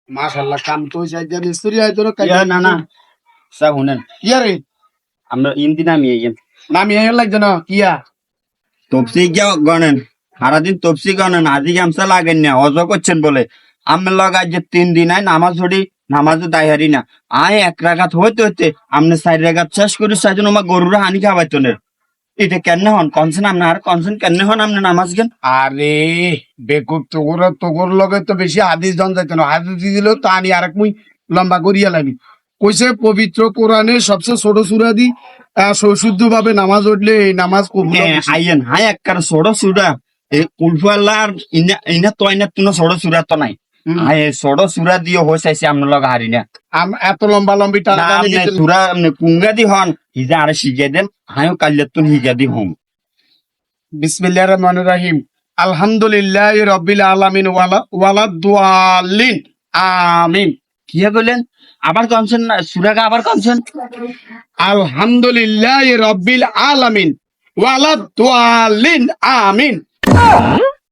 মাশাআল্লাহ কাম তো চাইতে মিস্ত্রি আইতো না না সব শুনেন ইয়ারে আমরা ইন্দি নামিয়ে গেন নামি আইন লাগছে না কিয়া তপসি গিয়া গনেন সারাদিন তপসি গনেন আজি গামছা লাগেন না অজ করছেন বলে আমি লগ আজ 3 দিন আয় নামাজ পড়ি নামাজও দায়হারি না আয় 1 রাকাত হইতে হইতে আমনে 4 রাকাত শেষ করি সাইজন আমার গরুরা হানি খাওয়াইতো না এটা কেন হন কনসেন আপনি আর কনসেন কেন হন আপনি নামাজ গেন আরে বেকুব তোগর লগে তো বেশি হাদিস জন যাইতো না হাদিস দিল তা আনি আরেক মুই লম্বা করিয়া লাগি কইছে পবিত্র কোরআনে সবচেয়ে ছোট সূরা দি শুদ্ধ ভাবে নামাজ উঠলে এই নামাজ কবুল হবে বেশি। আইয়েন হাই একবার ছোট সুরা এই কুলফাল্লার ইনা ইনা তো ইনা তুনো ছোট সুরা তো নাই আয় ছোট সুরা দিয়ে হইছে আপনার লগ হারি না এত লম্বা লম্বি টানা টানি দিতে সুরা আপনি কুঙ্গা দি হন হিজা আরে শিখে দেন হাইও কাল্লে তুন হিজা দি হম বিসমিল্লাহির রহমানির রহিম আলহামদুলিল্লাহি রাব্বিল আলামিন ওয়ালাদ দুআলিন আমিন কি বলেন আবার কনছেন না সুরাগা আবার কনছেন আলহামদুলিল্লাহি রাব্বিল আলামিন ওয়ালাদ দুআলিন আমিন